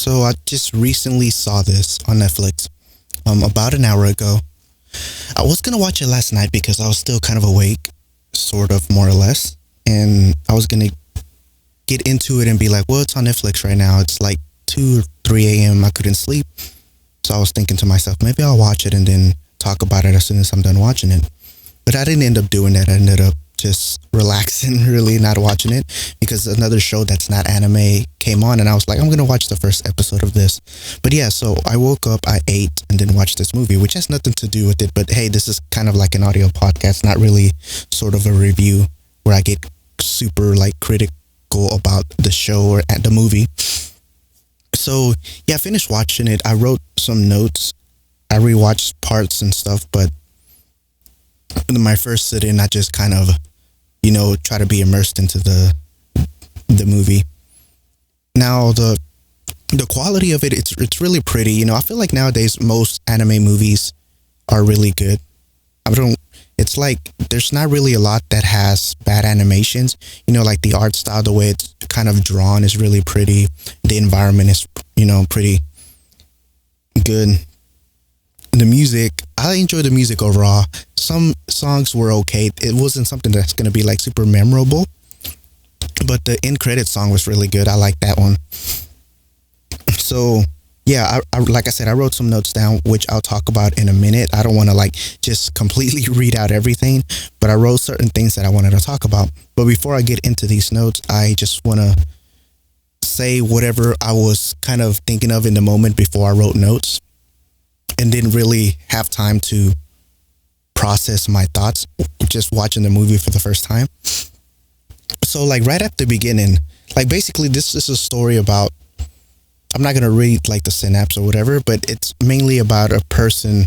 So I just recently saw this on Netflix about an hour ago. I was gonna watch it last night because I was still kind of awake, sort of more or less, and I was gonna get into it and be like, well, it's on Netflix right now. It's like 2 or 3 a.m. I couldn't sleep. So I was thinking to myself, maybe I'll watch it and then talk about it as soon as I'm done watching it. But I didn't end up doing that. I ended up just relaxing, really not watching it because another show that's not anime came on and I was like, I'm going to watch the first episode of this. But yeah, so I woke up, I ate, and then watched this movie, which has nothing to do with it. But hey, this is kind of like an audio podcast, not really sort of a review where I get super like critical about the show or the movie. So yeah, I finished watching it. I wrote some notes. I rewatched parts and stuff, but in my first sit-in, I just kind of, try to be immersed into the movie. Now the quality of it, it's really pretty. I feel like nowadays most anime movies are really good. It's like there's not really a lot that has bad animations. Like the art style, the way it's kind of drawn is really pretty. The environment is, pretty good. The music, I enjoy the music overall. Some songs were okay. It wasn't something that's going to be like super memorable, but the end credit song was really good. I like that one. So yeah, I like I said, I wrote some notes down, which I'll talk about in a minute. I don't want to like just completely read out everything, but I wrote certain things that I wanted to talk about. But before I get into these notes, I just want to say whatever I was kind of thinking of in the moment before I wrote notes and didn't really have time to process my thoughts just watching the movie for the first time. So like right at the beginning, like basically this is a story about, I'm not going to read like the synapse or whatever, but it's mainly about a person.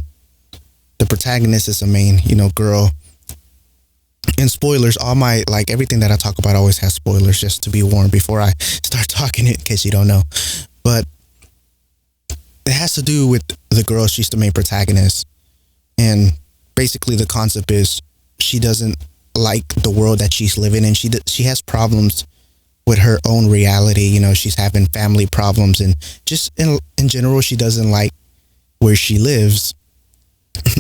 The protagonist is a main, girl. And spoilers, like everything that I talk about always has spoilers, just to be warned before I start talking it in case you don't know. But it has to do with the girl. She's the main protagonist. And basically the concept is she doesn't like the world that she's living in. She has problems with her own reality. She's having family problems and just in general, she doesn't like where she lives.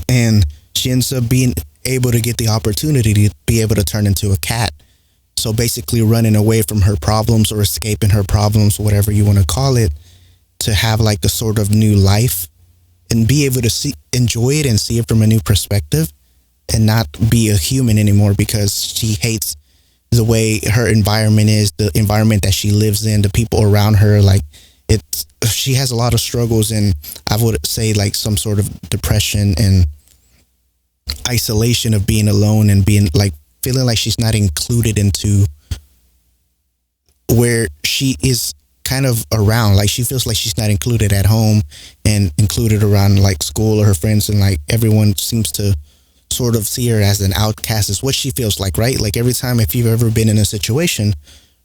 And she ends up being able to get the opportunity to be able to turn into a cat. So basically running away from her problems or escaping her problems, whatever you want to call it, to have like a sort of new life and be able to enjoy it and see it from a new perspective and not be a human anymore because she hates the way her environment is, the environment that she lives in, the people around her. Like she has a lot of struggles and I would say like some sort of depression and isolation of being alone and being like feeling like she's not included into where she is kind of around. Like she feels like she's not included at home and included around like school or her friends, and like everyone seems to sort of see her as an outcast is what she feels like, right? Like every time, if you've ever been in a situation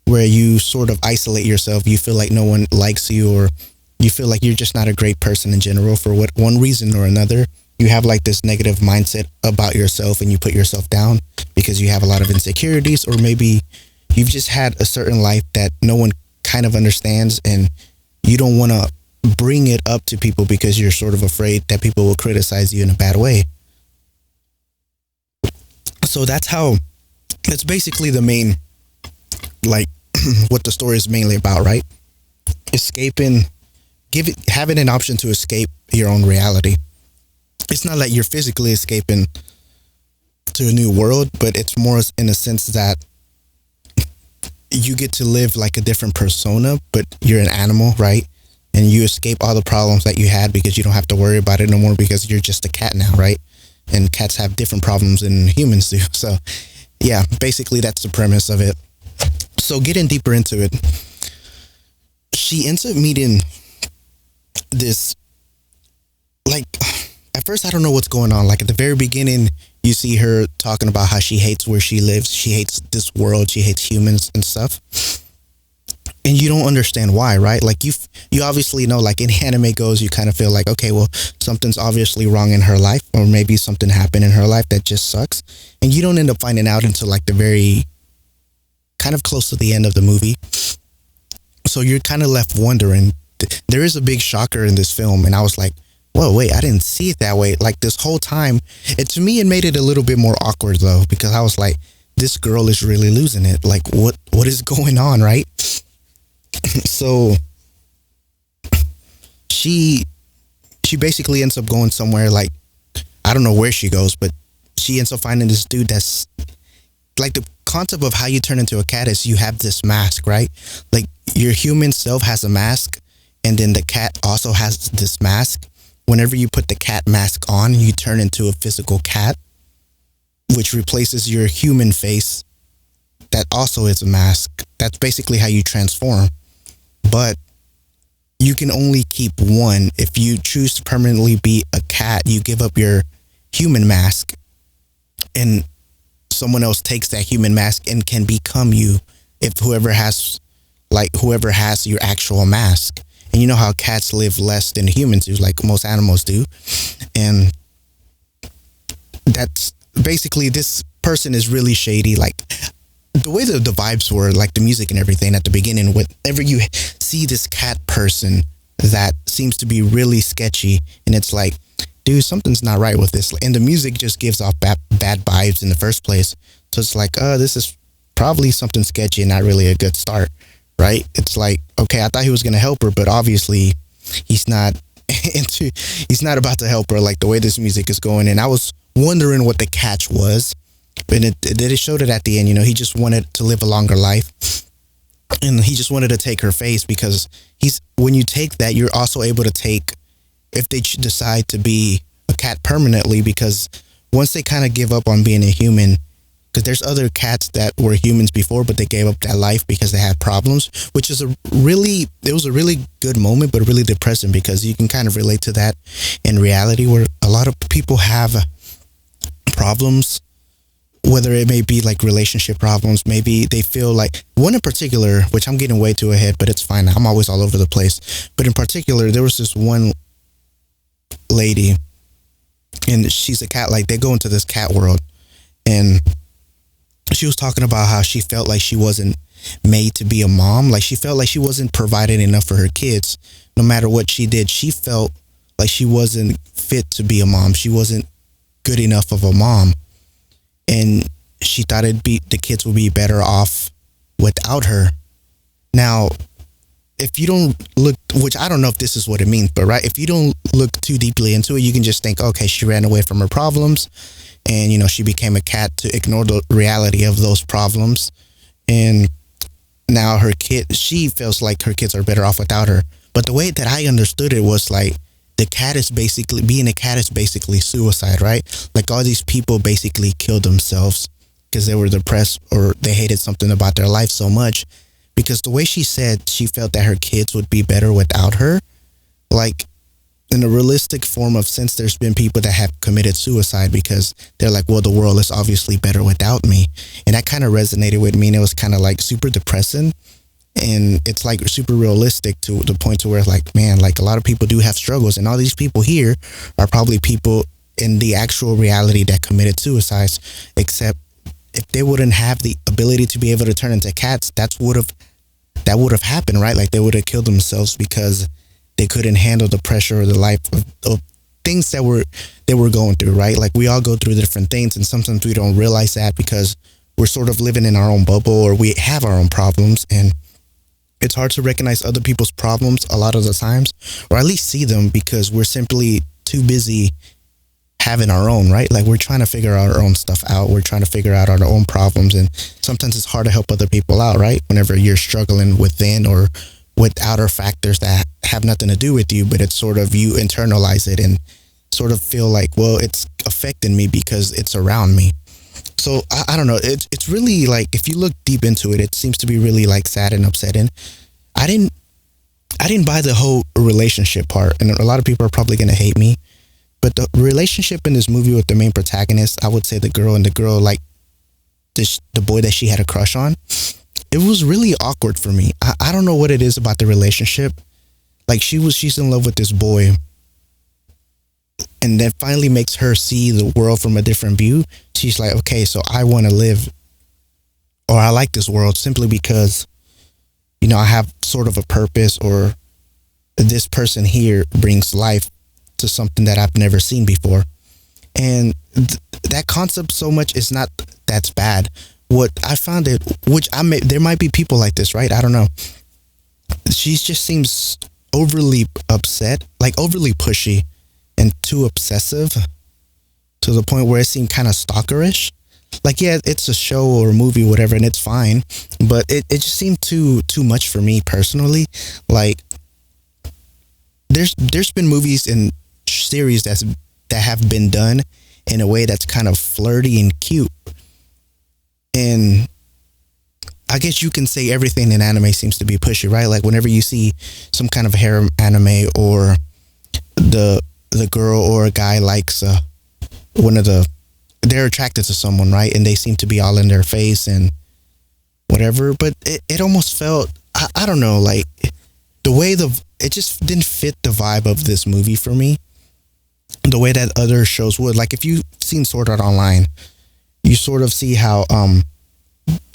where you sort of isolate yourself, you feel like no one likes you or you feel like you're just not a great person in general for one reason or another. You have like this negative mindset about yourself and you put yourself down because you have a lot of insecurities, or maybe you've just had a certain life that no one kind of understands and you don't want to bring it up to people because you're sort of afraid that people will criticize you in a bad way. So that's basically the main, like what the story is mainly about, right? Escaping, having an option to escape your own reality. It's not like you're physically escaping to a new world, but it's more in a sense that you get to live like a different persona, but you're an animal, right? And you escape all the problems that you had because you don't have to worry about it no more because you're just a cat now, right? And cats have different problems than humans do. So yeah, basically that's the premise of it. So getting deeper into it, she ends up meeting this, like, at first I don't know what's going on. Like at the very beginning, you see her talking about how she hates where she lives. She hates this world. She hates humans and stuff. And you don't understand why, right? Like you obviously know, like in anime goes, you kind of feel like, okay, well, something's obviously wrong in her life, or maybe something happened in her life that just sucks. And you don't end up finding out until like the very kind of close to the end of the movie. So you're kind of left wondering, there is a big shocker in this film, and I was like, whoa, wait, I didn't see it that way. Like this whole time, to me, it made it a little bit more awkward though, because I was like, this girl is really losing it. Like, what is going on, right? So she basically ends up going somewhere, like, I don't know where she goes, but she ends up finding this dude that's like, the concept of how you turn into a cat is you have this mask, right? Like your human self has a mask, and then the cat also has this mask. Whenever you put the cat mask on, you turn into a physical cat, which replaces your human face that also is a mask. That's basically how you transform. But you can only keep one. If you choose to permanently be a cat, you give up your human mask, and someone else takes that human mask and can become you. If whoever has your actual mask. And you know how cats live less than humans do, like most animals do. And that's basically, this person is really shady. Like the way the vibes were, like the music and everything at the beginning, whenever you see this cat person that seems to be really sketchy, and it's like, dude, something's not right with this. And the music just gives off bad vibes in the first place. So it's like, this is probably something sketchy and not really a good start, right? It's like, okay, I thought he was going to help her, but obviously he's not about to help her, like the way this music is going. And I was wondering what the catch was. And it showed it at the end. You know, he just wanted to live a longer life. And he just wanted to take her face, because when you take that, you're also able to take, if they decide to be a cat permanently, because once they kind of give up on being a human, because there's other cats that were humans before, but they gave up that life because they had problems, which is it was a really good moment, but really depressing, because you can kind of relate to that in reality, where a lot of people have problems, whether it may be like relationship problems. Maybe they feel like, one in particular, which I'm getting way too ahead, but it's fine. I'm always all over the place. But in particular, there was this one lady, and she's a cat. Like, they go into this cat world, and she was talking about how she felt like she wasn't made to be a mom. Like, she felt like she wasn't provided enough for her kids. No matter what she did, she felt like she wasn't fit to be a mom. She wasn't good enough of a mom. And she thought the kids would be better off without her. Now, if you don't look, which I don't know if this is what it means, but right, if you don't look too deeply into it, you can just think, okay, she ran away from her problems, and, you know, she became a cat to ignore the reality of those problems. And now she feels like her kids are better off without her. But the way that I understood it was like, being a cat is basically suicide, right? Like, all these people basically killed themselves because they were depressed, or they hated something about their life so much. Because the way she said she felt that her kids would be better without her, like, in a realistic form of sense, there's been people that have committed suicide because they're like, well, the world is obviously better without me. And that kind of resonated with me, and it was kind of like super depressing. And it's like super realistic to the point to where, like, man, like, a lot of people do have struggles, and all these people here are probably people in the actual reality that committed suicides, except if they wouldn't have the ability to be able to turn into cats, that would have happened, right? Like, they would have killed themselves because they couldn't handle the pressure or the life of things that they were going through, right? Like, we all go through different things, and sometimes we don't realize that because we're sort of living in our own bubble, or we have our own problems, and it's hard to recognize other people's problems a lot of the times, or at least see them, because we're simply too busy having our own, right? Like, we're trying to figure our own stuff out. We're trying to figure out our own problems, and sometimes it's hard to help other people out, right? Whenever you're struggling within or with outer factors that have nothing to do with you, but it's sort of, you internalize it and sort of feel like, well, it's affecting me because it's around me. So I don't know. It's really like, if you look deep into it, it seems to be really like sad and upsetting. I didn't buy the whole relationship part, and a lot of people are probably gonna hate me. But the relationship in this movie with the main protagonist, I would say the girl, like the boy that she had a crush on, it was really awkward for me. I don't know what it is about the relationship. Like, she's in love with this boy, and that finally makes her see the world from a different view. She's like, okay, so I want to live, or I like this world simply because, you know, I have sort of a purpose, or this person here brings life to something that I've never seen before. And that concept so much is not that's bad. What I found it, which there might be people like this, right? I don't know. She just seems overly upset, like overly pushy and too obsessive to the point where it seemed kind of stalkerish. Like, yeah, it's a show or a movie, whatever, and it's fine, but it just seemed too much for me personally. Like, there's been movies and series that have been done in a way that's kind of flirty and cute, and I guess you can say everything in anime seems to be pushy, right? Like whenever you see some kind of harem anime, or the girl or a guy likes one of the they're attracted to someone, right? And they seem to be all in their face and whatever. But it almost felt, I don't know, like the way it just didn't fit the vibe of this movie for me. The way that other shows would. Like if you've seen Sword Art Online, you sort of see how a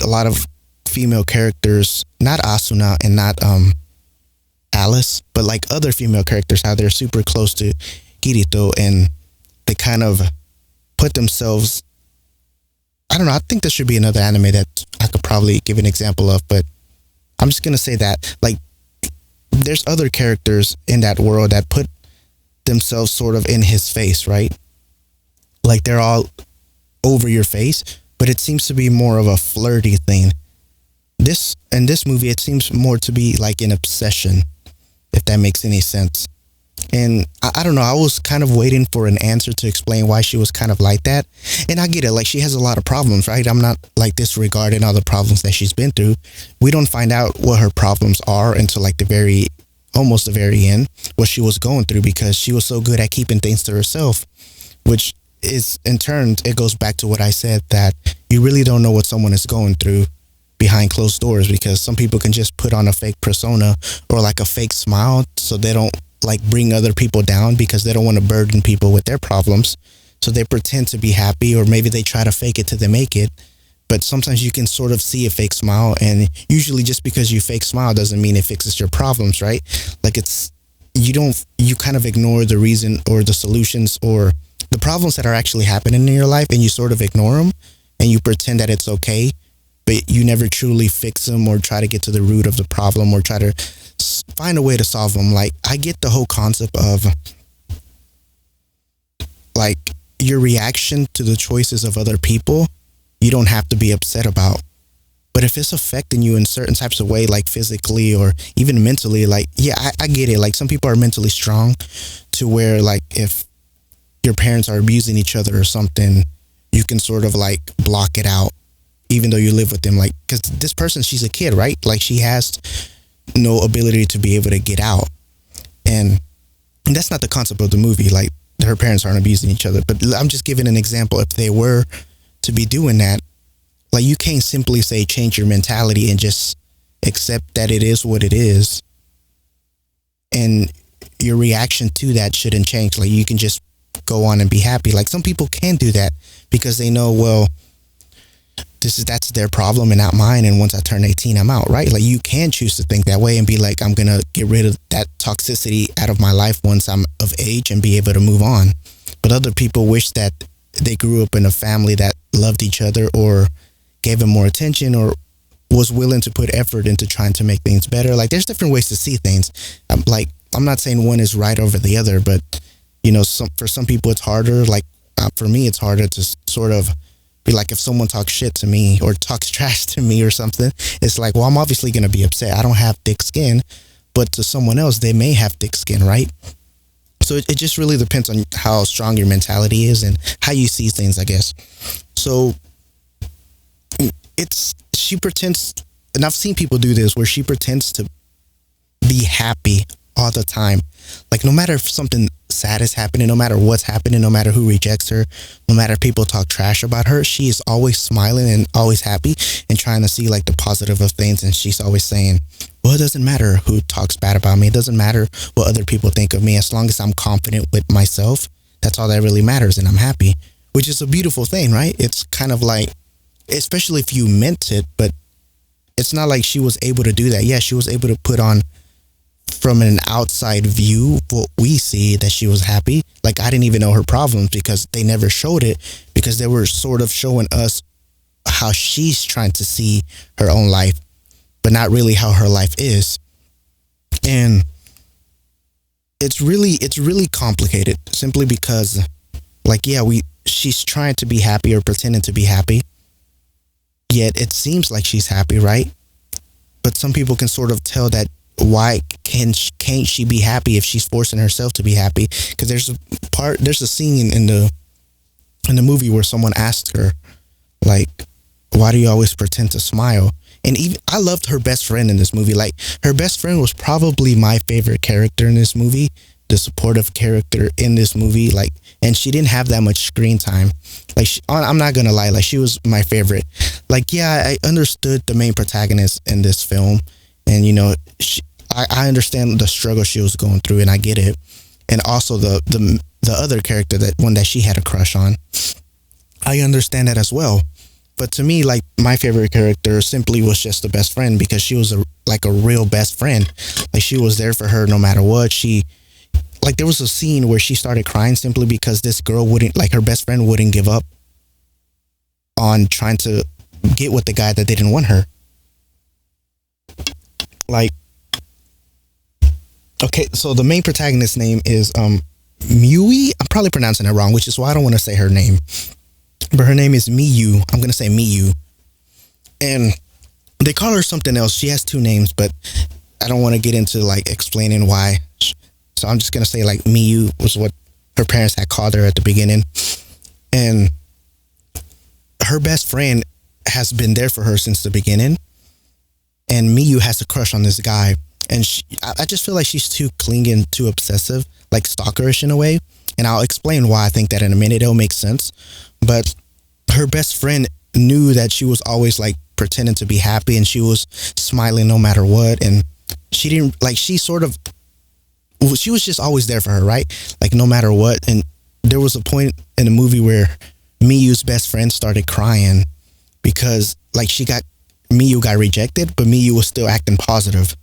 lot of female characters, not Asuna and not Alice, but like other female characters, how they're super close to Kirito, and they kind of put themselves, I don't know, I think there should be another anime that I could probably give an example of, but I'm just gonna say that like there's other characters in that world that put themselves sort of in his face, right? Like they're all over your face, but it seems to be more of a flirty thing. In this movie, it seems more to be like an obsession, if that makes any sense. And I don't know, I was kind of waiting for an answer to explain why she was kind of like that. And I get it, like she has a lot of problems, right? I'm not like disregarding all the problems that she's been through. We don't find out what her problems are until like almost the very end, what she was going through, because she was so good at keeping things to herself, which is in turn, it goes back to what I said, that you really don't know what someone is going through behind closed doors, because some people can just put on a fake persona or like a fake smile so they don't like bring other people down, because they don't want to burden people with their problems. So they pretend to be happy, or maybe they try to fake it till they make it. But sometimes you can sort of see a fake smile, and usually just because you fake smile doesn't mean it fixes your problems, right? Like you kind of ignore the reason or the solutions or the problems that are actually happening in your life, and you sort of ignore them and you pretend that it's okay, but you never truly fix them or try to get to the root of the problem or try to find a way to solve them. Like, I get the whole concept of like your reaction to the choices of other people, you don't have to be upset about. But if it's affecting you in certain types of way, like physically or even mentally, like, yeah, I get it. Like some people are mentally strong to where like if your parents are abusing each other or something, you can sort of like block it out, even though you live with them. Like, because this person, she's a kid, right? Like she has no ability to be able to get out. And that's not the concept of the movie. Like her parents aren't abusing each other. But I'm just giving an example. If they were to be doing that, like you can't simply say change your mentality and just accept that it is what it is. And your reaction to that shouldn't change. Like you can just go on and be happy. Like some people can do that because they know, well, that's their problem and not mine, and once I turn 18 I'm out, right? Like you can choose to think that way and be like, I'm gonna get rid of that toxicity out of my life once I'm of age and be able to move on. But other people wish that they grew up in a family that loved each other or gave them more attention or was willing to put effort into trying to make things better. Like there's different ways to see things. I'm not saying one is right over the other, but you know, for some people it's harder. Like for me, it's harder to sort of be like, if someone talks shit to me or talks trash to me or something, it's like, well, I'm obviously going to be upset. I don't have thick skin, but to someone else, they may have thick skin, right? So it just really depends on how strong your mentality is and how you see things, I guess. So she pretends, and I've seen people do this, where she pretends to be happy all the time. Like no matter if something sad is happening, no matter what's happening, no matter who rejects her, no matter if people talk trash about her, she is always smiling and always happy and trying to see like the positive of things. And she's always saying, well, it doesn't matter who talks bad about me. It doesn't matter what other people think of me. As long as I'm confident with myself, that's all that really matters, and I'm happy, which is a beautiful thing, right? It's kind of like, especially if you meant it, but it's not like she was able to do that. Yeah, she was able to put on from an outside view, what we see that she was happy. Like I didn't even know her problems because they never showed it, because they were sort of showing us how she's trying to see her own life, but not really how her life is. And it's really complicated simply because, like, yeah, we she's trying to be happy or pretending to be happy, yet it seems like she's happy, right? But some people can sort of tell that why can't she be happy if she's forcing herself to be happy? Because there's a scene in the movie where someone asked her, like, why do you always pretend to smile? And even I loved her best friend in this movie. Like, her best friend was probably my favorite character in this movie, the supportive character in this movie. Like, and she didn't have that much screen time. Like, I'm not gonna lie, like, she was my favorite. Like, yeah, I understood the main protagonist in this film, and I understand the struggle she was going through, and I get it. And also the other character, that one that she had a crush on, I understand that as well. But to me, like, my favorite character simply was just the best friend, because she was like a real best friend. Like, she was there for her no matter what. Like, there was a scene where she started crying simply because this girl wouldn't, like, her best friend wouldn't give up on trying to get with the guy that didn't want her. Like, okay, so the main protagonist's name is Miui. I'm probably pronouncing it wrong, which is why I don't want to say her name. But her name is Miyu. I'm going to say Miyu. And they call her something else. She has two names, but I don't want to get into, like, explaining why. So I'm just going to say, like, Miyu was what her parents had called her at the beginning. And her best friend has been there for her since the beginning. And Miyu has a crush on this guy. And I just feel like she's too clingy and too obsessive, like stalkerish in a way. And I'll explain why I think that in a minute. It'll make sense. But her best friend knew that she was always, like, pretending to be happy, and she was smiling no matter what. And she didn't, like, she was just always there for her, right? Like, no matter what. And there was a point in the movie where Miyu's best friend started crying because, like, Miyu got rejected, but Miyu was still acting positive.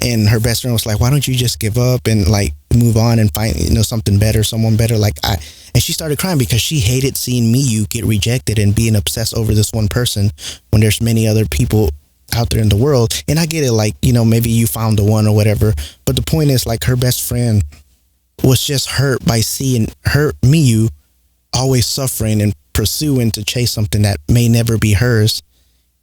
And her best friend was like, why don't you just give up and, like, move on and find, something better, someone better. And she started crying because she hated seeing Miyu get rejected and being obsessed over this one person when there's many other people out there in the world. And I get it, like, maybe you found the one or whatever. But the point is, like, her best friend was just hurt by seeing Miyu, always suffering and pursuing to chase something that may never be hers.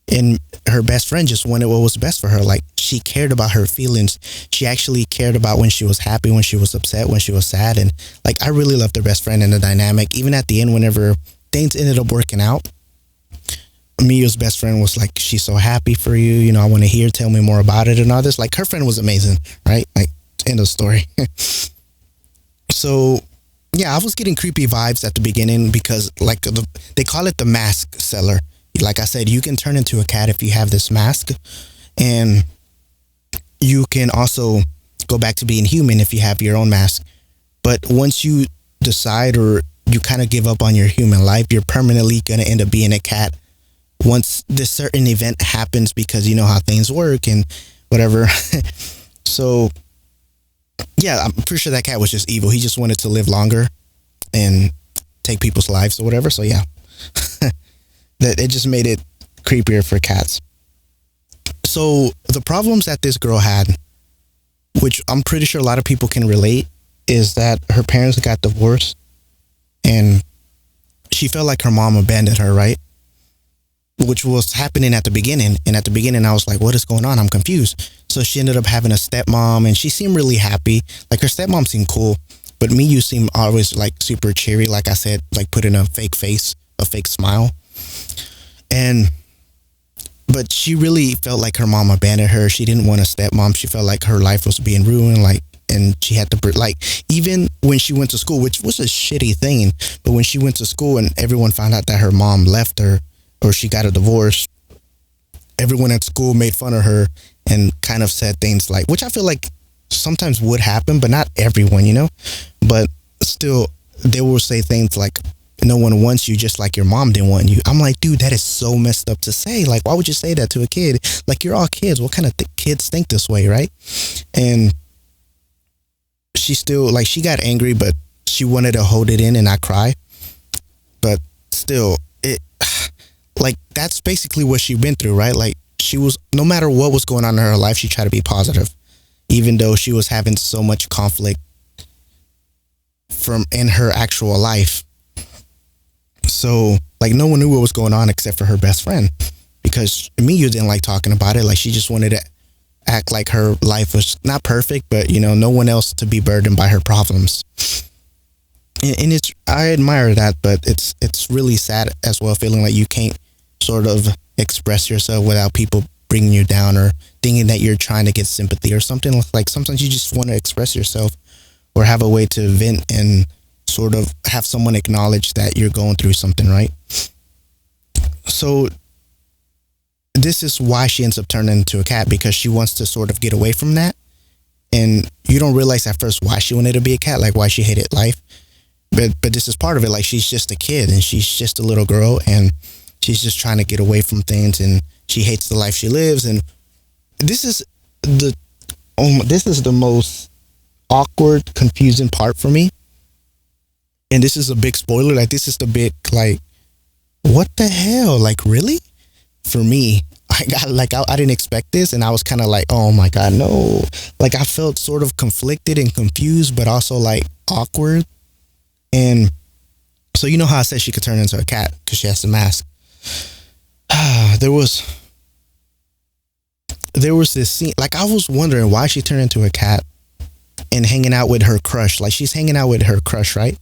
And her best friend just wanted what was best for her. Like, she cared about her feelings. She actually cared about when she was happy, when she was upset, when she was sad. And, like, I really loved her best friend and the dynamic. Even at the end, whenever things ended up working out, Miyu's best friend was like, she's so happy for you. I want to hear, tell me more about it and all this. Like, her friend was amazing, right? Like, end of story. So, yeah, I was getting creepy vibes at the beginning because, like, they call it the mask seller. Like I said, you can turn into a cat if you have this mask, and you can also go back to being human if you have your own mask. But once you decide, or you kind of give up on your human life, you're permanently going to end up being a cat once this certain event happens, because you know how things work and whatever. So, yeah, I'm pretty sure that cat was just evil. He just wanted to live longer and take people's lives or whatever. So, yeah. That it just made it creepier for cats. So the problems that this girl had, which I'm pretty sure a lot of people can relate, is that her parents got divorced and she felt like her mom abandoned her, right? Which was happening at the beginning. And at the beginning, I was like, what is going on? I'm confused. So she ended up having a stepmom, and she seemed really happy. Like, her stepmom seemed cool, but Miyu seemed always, like, super cheery. Like I said, like, put in a fake face, a fake smile. But she really felt like her mom abandoned her. She didn't want a stepmom. She felt like her life was being ruined, like, and she had to, like, even when she went to school, which was a shitty thing, but when she went to school and everyone found out that her mom left her, or she got a divorce, everyone at school made fun of her and kind of said things like, which I feel like sometimes would happen, but not everyone, but still, they will say things like, no one wants you just like your mom didn't want you. I'm like, dude, that is so messed up to say. Like, why would you say that to a kid? Like, you're all kids. What kind of kids think this way, right? And she still like she got angry, but she wanted to hold it in and not cry. But still, it like that's basically what she went through, right? Like she was, no matter what was going on in her life, she tried to be positive, even though she was having so much conflict from in her actual life. So like no one knew what was going on except for her best friend, because Miyu didn't like talking about it. Like she just wanted to act like her life was not perfect, but no one else to be burdened by her problems. And it's, I admire that, but it's really sad as well, feeling like you can't sort of express yourself without people bringing you down or thinking that you're trying to get sympathy or something. Like sometimes you just want to express yourself or have a way to vent and sort of have someone acknowledge that you're going through something, right? So this is why she ends up turning into a cat, because she wants to sort of get away from that. And you don't realize at first why she wanted to be a cat, like why she hated life. But this is part of it. Like she's just a kid and she's just a little girl and she's just trying to get away from things, and she hates the life she lives. And this is the most awkward, confusing part for me. And this is a big spoiler. Like this is the big, like, what the hell? Like really? For me, I got like I didn't expect this, and I was kind of like, oh my god, no. Like I felt sort of conflicted and confused, but also like awkward. And so you know how I said she could turn into a cat because she has the mask. There was this scene, like I was wondering why she turned into a cat and hanging out with her crush. Like she's hanging out with her crush, right?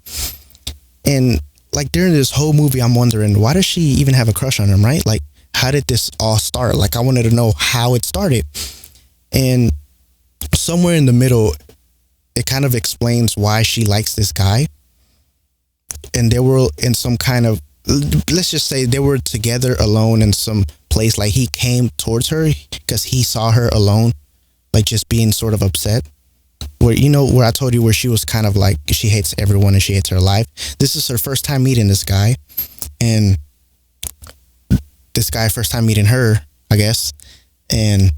And like during this whole movie, I'm wondering, why does she even have a crush on him, right? Like how did this all start? Like I wanted to know how it started. And somewhere in the middle, it kind of explains why she likes this guy. And they were in some kind of, let's just say they were together alone in some place. Like he came towards her because he saw her alone, like just being sort of upset. Where, where I told you where she was kind of like, she hates everyone and she hates her life. This is her first time meeting this guy. And this guy first time meeting her, I guess. And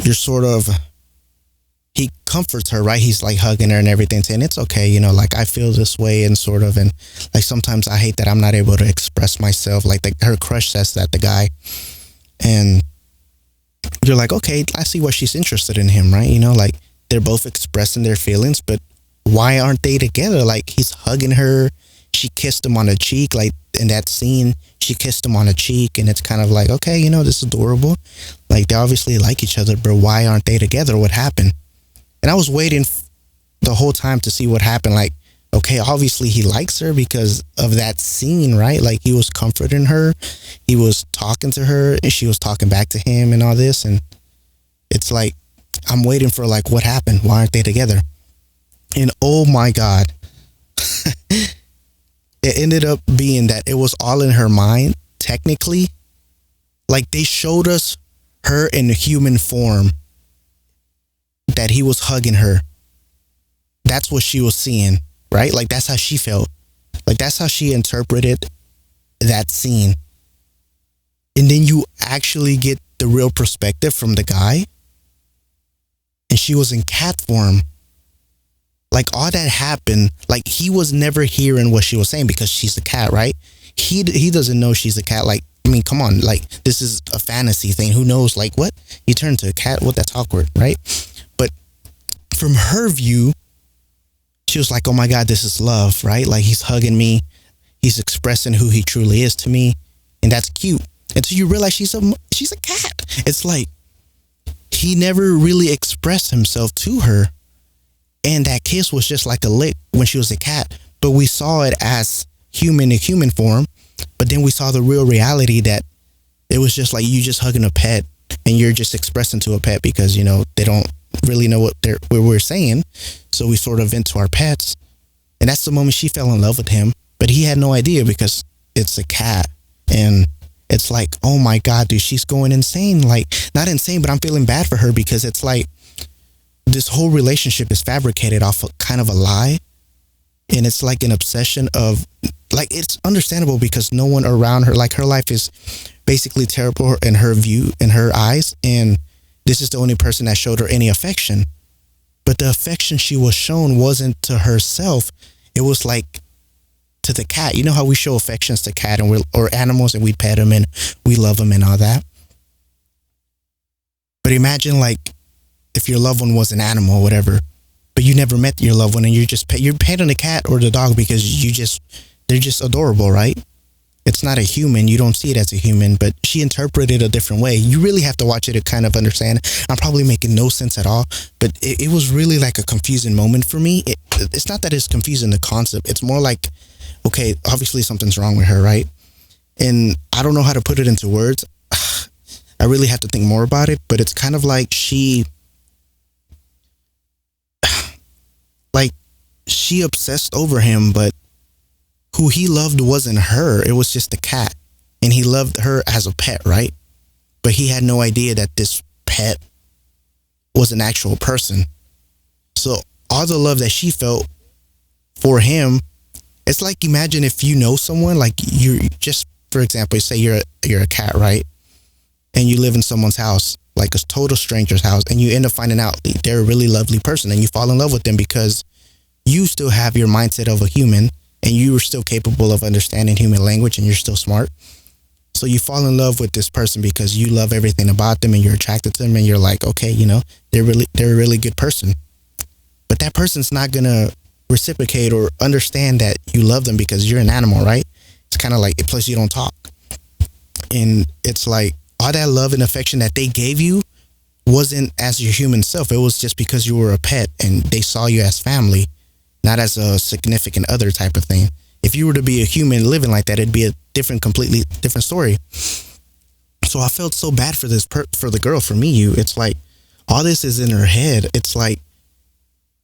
you're sort of, he comforts her, right? He's like hugging her and everything, saying it's okay, like I feel this way and sort of, and like sometimes I hate that I'm not able to express myself. Like her crush says that, the guy. And you're like, okay, I see why she's interested in him, right? Like they're both expressing their feelings, but why aren't they together? Like he's hugging her. She kissed him on the cheek. Like in that scene, she kissed him on the cheek, and it's kind of like, okay, this is adorable. Like they obviously like each other, but why aren't they together? What happened? And I was waiting the whole time to see what happened. Like, okay, obviously he likes her because of that scene, right? Like he was comforting her. He was talking to her and she was talking back to him and all this. And it's like, I'm waiting for like, what happened? Why aren't they together? And oh my God, it ended up being that it was all in her mind, technically. Like they showed us her in human form, that he was hugging her. That's what she was seeing, right? Like that's how she felt. Like that's how she interpreted that scene. And then you actually get the real perspective from the guy. And she was in cat form. Like all that happened, like he was never hearing what she was saying because she's a cat, right? He doesn't know she's a cat. Like, I mean, come on, like this is a fantasy thing. Who knows? Like what? You turn to a cat? What? That's awkward, right? But from her view, she was like, oh my God, this is love, right? Like he's hugging me. He's expressing who he truly is to me. And that's cute. Until you realize she's a cat. It's like he never really expressed himself to her. And that kiss was just like a lick when she was a cat. But we saw it as human in human form. But then we saw the real reality that it was just like you just hugging a pet and you're just expressing to a pet because, they don't really know what we're saying. So we sort of into our pets. And that's the moment she fell in love with him. But he had no idea because it's a cat. And it's like, oh my God, dude, she's going insane. Like, not insane, but I'm feeling bad for her because it's like this whole relationship is fabricated off of kind of a lie. And it's like an obsession of, like, it's understandable because no one around her, like her life is basically terrible in her view, in her eyes. And this is the only person that showed her any affection. but the affection she was shown wasn't to herself. It was like to the cat. You know how we show affections to cat and or animals, and we pet them and we love them and all that. But imagine like if your loved one was an animal or whatever, but you never met your loved one, and you're petting the cat or the dog because they're just adorable, right? It's not a human. You don't see it as a human, but she interpreted it a different way. You really have to watch it to kind of understand. I'm probably making no sense at all, but it was really like a confusing moment for me. It's not that it's confusing the concept. It's more like, okay, obviously something's wrong with her, right? And I don't know how to put it into words. I really have to think more about it, but it's kind of like she obsessed over him, but who he loved wasn't her. It was just a cat. And he loved her as a pet, right? But he had no idea that this pet was an actual person. So all the love that she felt for him, it's like, imagine if you know someone, like you just, for example, say you're a cat, right? And you live in someone's house, like a total stranger's house, and you end up finding out they're a really lovely person, and you fall in love with them because you still have your mindset of a human, and you are still capable of understanding human language, and you're still smart. So you fall in love with this person because you love everything about them, and you're attracted to them, and you're like, okay, they're a really good person. But that person's not gonna reciprocate or understand that you love them because you're an animal, right? It's kind of like, plus you don't talk. And it's like, all that love and affection that they gave you wasn't as your human self. It was just because you were a pet and they saw you as family, not as a significant other type of thing. If you were to be a human living like that, it'd be a completely different story. So I felt so bad for for the girl, for Miyu. It's like all this is in her head. It's like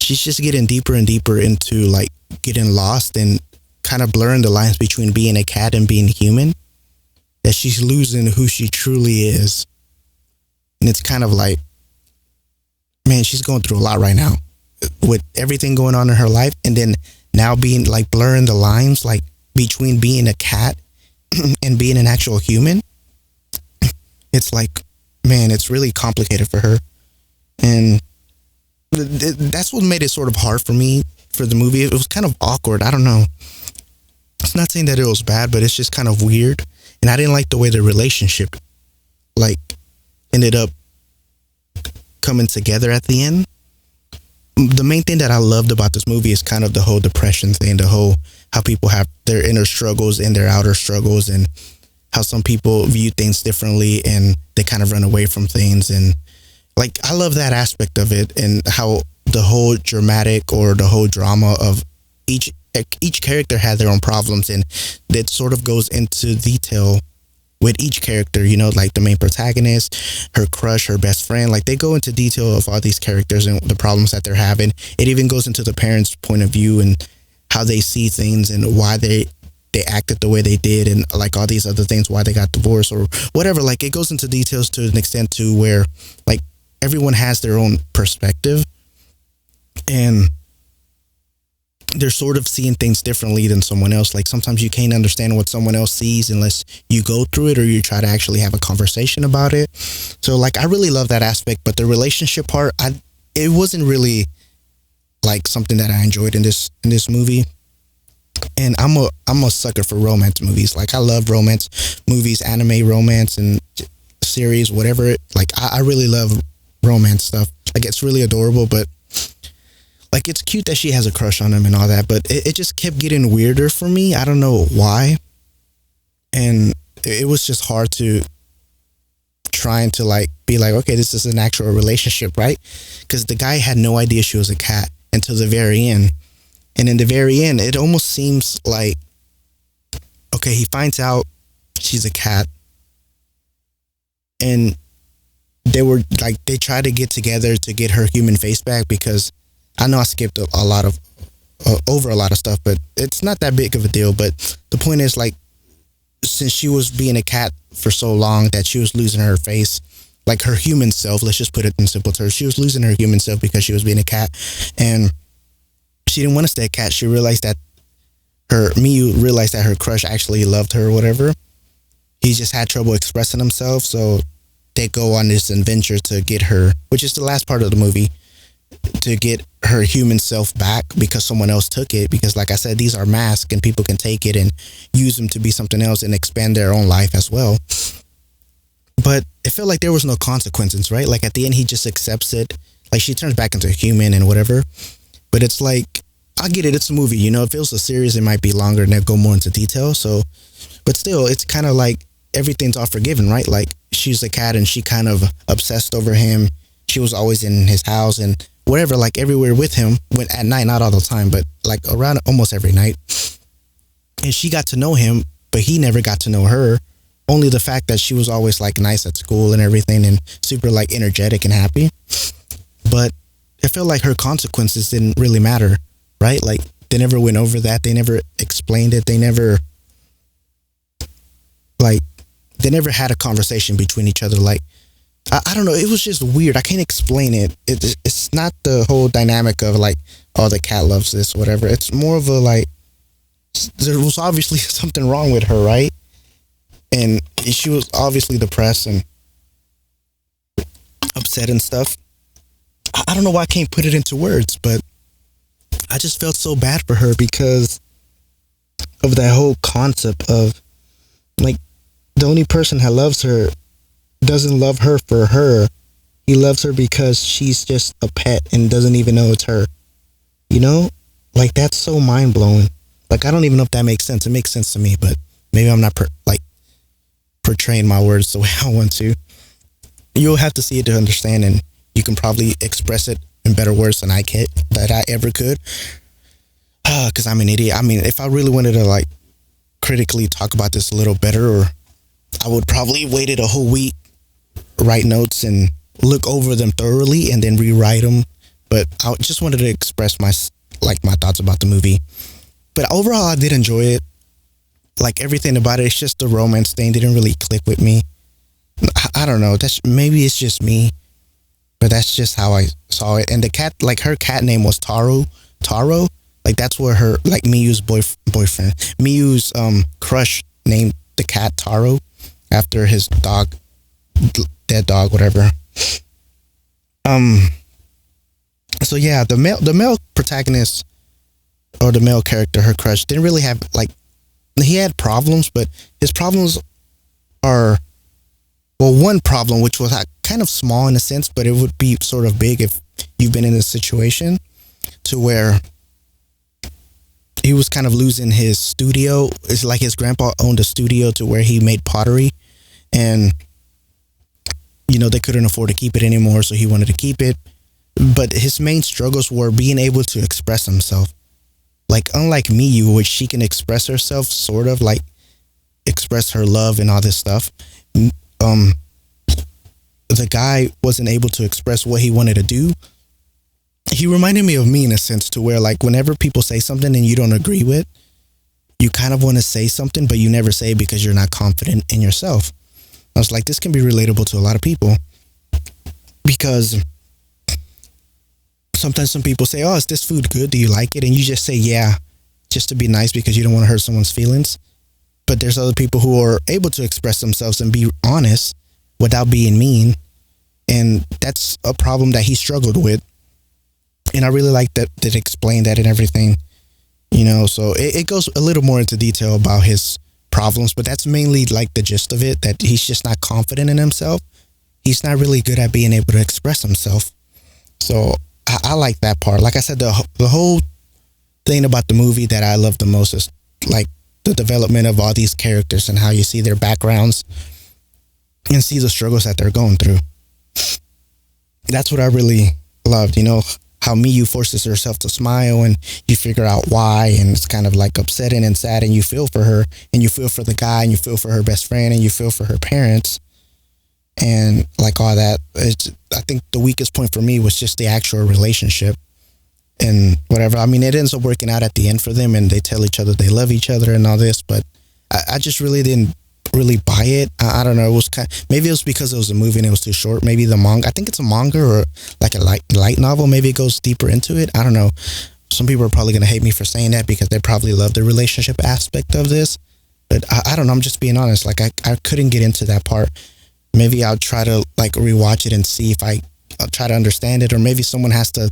she's just getting deeper and deeper into like getting lost and kind of blurring the lines between being a cat and being human. That she's losing who she truly is. And it's kind of like, man, she's going through a lot right now with everything going on in her life, and then now being like blurring the lines like between being a cat and being an actual human. It's like, man, it's really complicated for her. And that's what made it sort of hard for me for the movie. It was kind of awkward. I don't know. It's not saying that it was bad, but it's just kind of weird. And I didn't like the way the relationship like ended up coming together at the end. The main thing that I loved about this movie is kind of the whole depression thing, the whole how people have their inner struggles and their outer struggles, and how some people view things differently and they kind of run away from things. And like, I love that aspect of it, and how the whole dramatic or the whole drama of each character had their own problems, and that sort of goes into detail with each character, like the main protagonist, her crush, her best friend. Like, they go into detail of all these characters and the problems that they're having. It even goes into the parents' point of view and how they see things and why they acted the way they did, and like all these other things, why they got divorced or whatever. Like, it goes into details to an extent to where like everyone has their own perspective, and they're sort of seeing things differently than someone else. Like, sometimes you can't understand what someone else sees unless you go through it or you try to actually have a conversation about it. So like, I really love that aspect, but the relationship part, it wasn't really like something that I enjoyed in this movie. And I'm a sucker for romance movies. Like, I love romance movies, anime romance and series, whatever. Like, I really love romance stuff. Like, it's really adorable, but like, it's cute that she has a crush on him and all that, but it just kept getting weirder for me. I don't know why. And it was just hard to trying to like be like, okay, this is an actual relationship, right? Because the guy had no idea she was a cat until the very end. And in the very end, it almost seems like, okay, he finds out she's a cat, and they try to get together to get her human face back, because I know I skipped a lot of over a lot of stuff, but it's not that big of a deal. But the point is, like, since she was being a cat for so long that she was losing her face, like her human self, let's just put it in simple terms, she was losing her human self because she was being a cat, and she didn't want to stay a cat. She realized that Miyu realized that her crush actually loved her or whatever. He just had trouble expressing himself, so they go on this adventure to get her, which is the last part of the movie. to get her human self back because someone else took it. Because, like I said, these are masks and people can take it and use them to be something else and expand their own life as well. But it felt like there was no consequences, right? Like at the end, he just accepts it. Like she turns back into a human and whatever. But it's like, I get it. It's a movie, you know. If it was a series, it might be longer and they'll go more into detail. So, but still, it's kind of like everything's all forgiven, right? Like she's a cat and she kind of obsessed over him. She was always in his house and whatever, like everywhere with him. When at night, not all the time, but like around almost every night. And she got to know him, but he never got to know her. Only the fact that she was always like nice at school and everything and super like energetic and happy. But I feel like her consequences didn't really matter, right? Like they never went over that. They never explained it. They never like, they never had a conversation between each other. Like, I don't know. It was just weird. I can't explain it. It's not the whole dynamic of like, oh, the cat loves this, whatever. It's more of a like, there was obviously something wrong with her, right? And she was obviously depressed and upset and stuff. I don't know why I can't put it into words, but I just felt so bad for her because of that whole concept of like the only person that loves her doesn't love her for her. He loves her because she's just a pet and doesn't even know it's her. You know? Like that's so mind blowing. Like I don't even know if that makes sense. It makes sense to me, but maybe I'm not portraying my words the way I want to. You'll have to see it to understand, and you can probably express it in better words than I ever could. Because I'm an idiot. I mean, if I really wanted to like critically talk about this a little better, or I would probably waited a whole week, write notes and look over them thoroughly and then rewrite them. But I just wanted to express my thoughts about the movie. But overall, I did enjoy it. Like everything about it, it's just the romance thing didn't really click with me. I don't know. Maybe it's just me, but that's just how I saw it. And the cat, like her cat name was Taro. Like that's where her like Miyu's boyfriend, Miyu's crush named the cat Taro after his dog, dead dog, whatever. So yeah, the male protagonist or the male character, her crush, didn't really have like, he had problems, but his problems are, well, one problem, which was kind of small in a sense, but it would be sort of big if you've been in a situation to where he was kind of losing his studio. It's like his grandpa owned a studio to where he made pottery, and you know, they couldn't afford to keep it anymore, so he wanted to keep it. But his main struggles were being able to express himself. Like, unlike Miyu, which she can express herself, sort of like express her love and all this stuff, the guy wasn't able to express what he wanted to do. He reminded me of me in a sense, to where like whenever people say something and you don't agree with, you kind of want to say something, but you never say it because you're not confident in yourself. I was like, this can be relatable to a lot of people, because sometimes some people say, oh, is this food good? Do you like it? And you just say, yeah, just to be nice because you don't want to hurt someone's feelings. But there's other people who are able to express themselves and be honest without being mean. And that's a problem that he struggled with. And I really like that it explained that and everything, you know. So it goes a little more into detail about his problems, but that's mainly like the gist of it, that he's just not confident in himself. He's not really good at being able to express himself. So I like that part. Like I said, the whole thing about the movie that I love the most is like the development of all these characters and how you see their backgrounds and see the struggles that they're going through. That's what I really loved, you know, how Miyu forces herself to smile and you figure out why, and it's kind of like upsetting and sad, and you feel for her and you feel for the guy and you feel for her best friend and you feel for her parents. And like all that, I think the weakest point for me was just the actual relationship and whatever. I mean, it ends up working out at the end for them and they tell each other they love each other and all this, but I just really didn't really buy it. I don't know. It was maybe it was because it was a movie and it was too short. Maybe the manga, I think it's a manga or like a light novel. Maybe it goes deeper into it. I don't know. Some people are probably going to hate me for saying that because they probably love the relationship aspect of this, but I don't know. I'm just being honest. Like I couldn't get into that part. Maybe I'll try to like rewatch it and see if I'll try to understand it, or maybe someone has to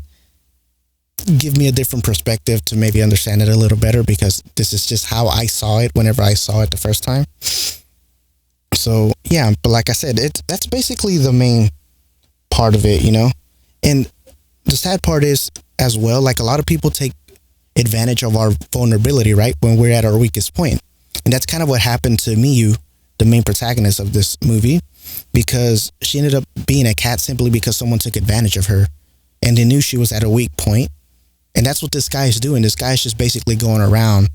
give me a different perspective to maybe understand it a little better, because this is just how I saw it whenever I saw it the first time. So yeah, but like I said, that's basically the main part of it, you know? And the sad part is as well, like a lot of people take advantage of our vulnerability, right? When we're at our weakest point. And that's kind of what happened to Miyu, the main protagonist of this movie, because she ended up being a cat simply because someone took advantage of her and they knew she was at a weak point. And that's what this guy is doing. This guy is just basically going around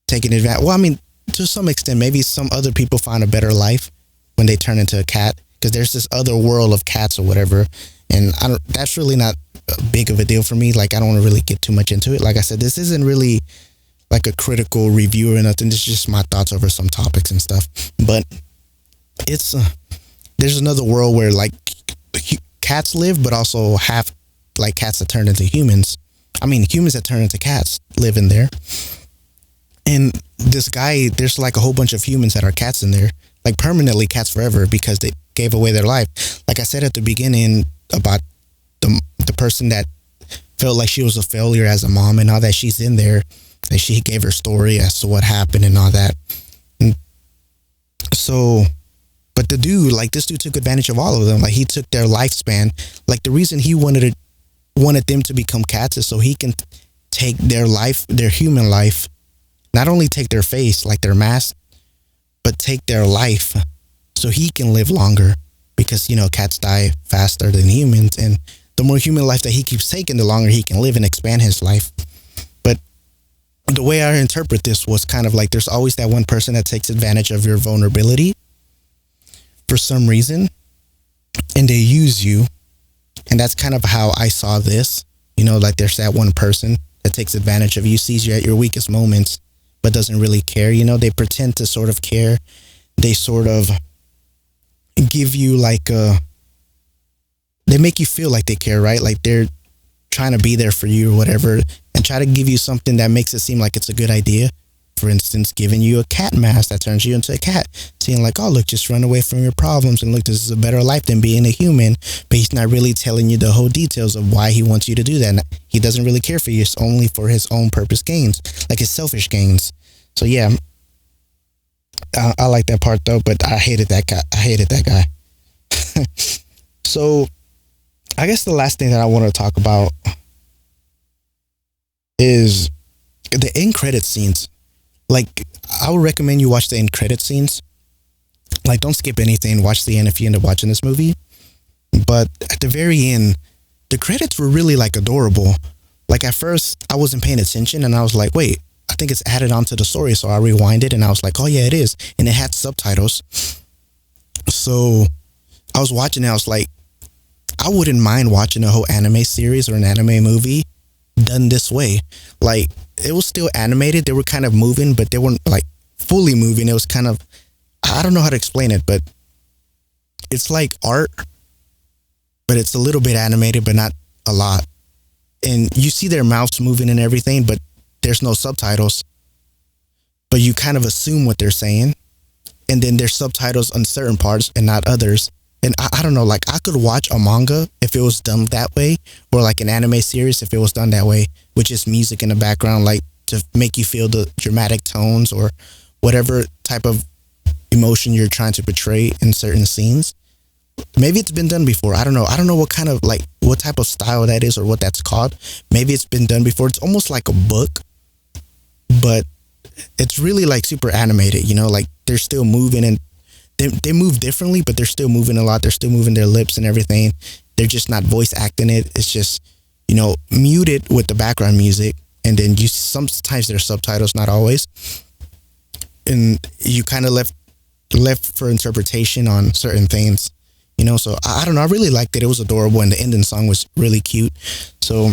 taking advantage. Well, I mean, to some extent, maybe some other people find a better life when they turn into a cat, because there's this other world of cats or whatever. And that's really not big of a deal for me. Like, I don't want to really get too much into it. Like I said, this isn't really like a critical review or nothing. This is just my thoughts over some topics and stuff. But it's there's another world where like cats live, but also have like cats that turn into humans. I mean, humans that turn into cats live in there. And this guy, there's like a whole bunch of humans that are cats in there, like permanently cats forever, because they gave away their life. Like I said at the beginning about the person that felt like she was a failure as a mom and all that, she's in there, and she gave her story as to what happened and all that. And so, but the dude, like this dude took advantage of all of them. Like he took their lifespan. Like the reason he wanted them to become cats is so he can take their life, their human life, not only take their face, like their mask, but take their life so he can live longer, because, you know, cats die faster than humans. And the more human life that he keeps taking, the longer he can live and expand his life. But the way I interpret this was kind of like there's always that one person that takes advantage of your vulnerability for some reason, and they use you. And that's kind of how I saw this. You know, like there's that one person that takes advantage of you, sees you at your weakest moments, but doesn't really care. You know, they pretend to sort of care. They sort of give you like they make you feel like they care, right? Like they're trying to be there for you or whatever, and try to give you something that makes it seem like it's a good idea. For instance, giving you a cat mask that turns you into a cat, saying like, oh, look, just run away from your problems, and look, this is a better life than being a human. But he's not really telling you the whole details of why he wants you to do that. And he doesn't really care for you. It's only for his own purpose gains, like his selfish gains. So yeah, I like that part though, but I hated that guy. So I guess the last thing that I want to talk about is the end credit scenes. Like, I would recommend you watch the end credit scenes. Like, don't skip anything. Watch the end if you end up watching this movie. But at the very end, the credits were really like adorable. Like at first, I wasn't paying attention, and I was like, wait, I think it's added onto the story. So I rewinded, and I was like, oh yeah, it is. And it had subtitles. So I was watching it. I was like, I wouldn't mind watching a whole anime series or an anime movie done this way. Like, it was still animated. They were kind of moving, but they weren't like fully moving. It was kind of, I don't know how to explain it, but it's like art, but it's a little bit animated, but not a lot. And you see their mouths moving and everything, but there's no subtitles. But you kind of assume what they're saying. And then there's subtitles on certain parts and not others. And I don't know, like I could watch a manga if it was done that way, or like an anime series if it was done that way, with just music in the background, like to make you feel the dramatic tones or whatever type of emotion you're trying to portray in certain scenes. Maybe it's been done before. I don't know. I don't know what kind of like what type of style that is or what that's called. Maybe it's been done before. It's almost like a book, but it's really like super animated, you know, like they're still moving, and they move differently, but they're still moving a lot. They're still moving their lips and everything. They're just not voice acting it. It's just, you know, muted with the background music. And then you sometimes there's subtitles, not always. And you kind of left for interpretation on certain things, you know. So I don't know. I really liked it. It was adorable, and the ending song was really cute. So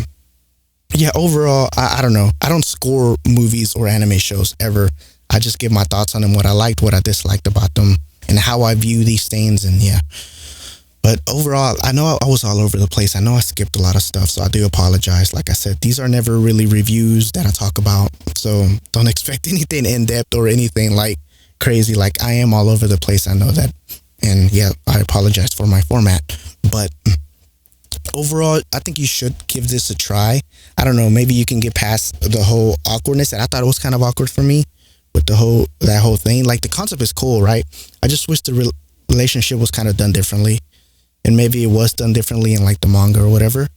yeah, overall, I don't know. I don't score movies or anime shows ever. I just give my thoughts on them, what I liked, what I disliked about them, and how I view these things. And yeah, but overall, I know I was all over the place. I know I skipped a lot of stuff, so I do apologize. Like I said, these are never really reviews that I talk about, so don't expect anything in depth or anything like crazy. Like I am all over the place. I know that, and yeah, I apologize for my format. But overall, I think you should give this a try. I don't know, maybe you can get past the whole awkwardness, and I thought it was kind of awkward for me with that whole thing. Like the concept is cool, right? I just wish the relationship was kind of done differently, and maybe it was done differently in like the manga or whatever.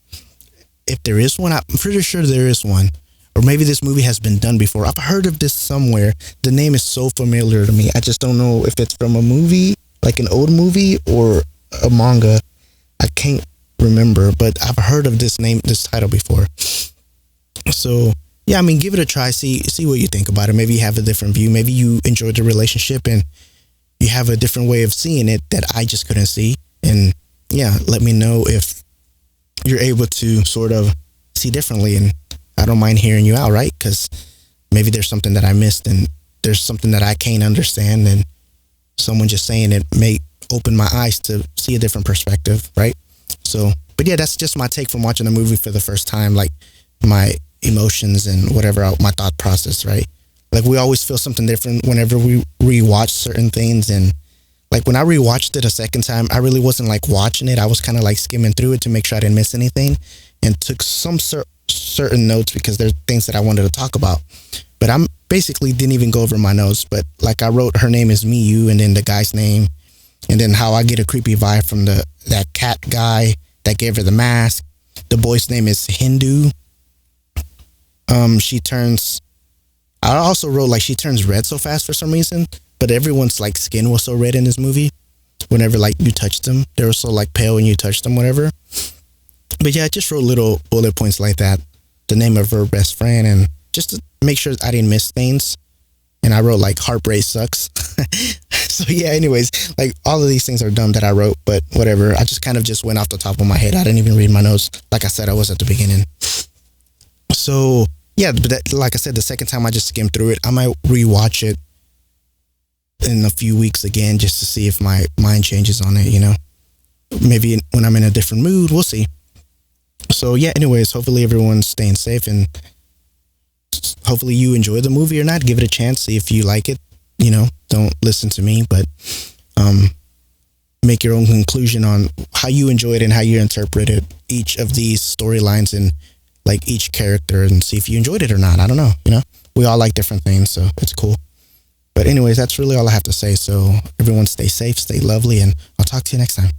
If there is one, I'm pretty sure there is one. Or maybe this movie has been done before. I've heard of this somewhere. The name is so familiar to me. I just don't know if it's from a movie, like an old movie, or a manga. I can't remember, but I've heard of this title before. So yeah, I mean, give it a try. See what you think about it. Maybe you have a different view. Maybe you enjoyed the relationship and you have a different way of seeing it that I just couldn't see. And yeah, let me know if you're able to sort of see differently. And I don't mind hearing you out, right? Because maybe there's something that I missed and there's something that I can't understand. And someone just saying it may open my eyes to see a different perspective, right? So, but yeah, that's just my take from watching the movie for the first time, like my emotions and whatever, my thought process, right? Like we always feel something different whenever we rewatch certain things. And like when I rewatched it a second time, I really wasn't like watching it. I was kind of like skimming through it to make sure I didn't miss anything and took some certain notes because there's things that I wanted to talk about. But I'm basically didn't even go over my notes. But like I wrote, her name is Miyu, and then the guy's name, and then how I get a creepy vibe from that cat guy that gave her the mask. The boy's name is Hindu. She turns. I also wrote like she turns red so fast for some reason, but everyone's like skin was so red in this movie. Whenever like you touched them, they were so like pale when you touched them, whatever. But yeah, I just wrote little bullet points like that, the name of her best friend, and just to make sure I didn't miss things. And I wrote like heartbreak sucks. So yeah, anyways, like all of these things are dumb that I wrote, but whatever. I just kind of just went off the top of my head. I didn't even read my notes. Like I said, I was at the beginning. So yeah, but like I said, the second time I just skimmed through it. I might rewatch it in a few weeks again just to see if my mind changes on it, you know. Maybe when I'm in a different mood, we'll see. So yeah, anyways, hopefully everyone's staying safe and hopefully you enjoy the movie or not. Give it a chance, see if you like it. You know, don't listen to me, but make your own conclusion on how you enjoyed and how you interpreted each of these storylines and like each character and see if you enjoyed it or not. I don't know, you know. We all like different things, so it's cool. But anyways, that's really all I have to say. So everyone stay safe, stay lovely, and I'll talk to you next time.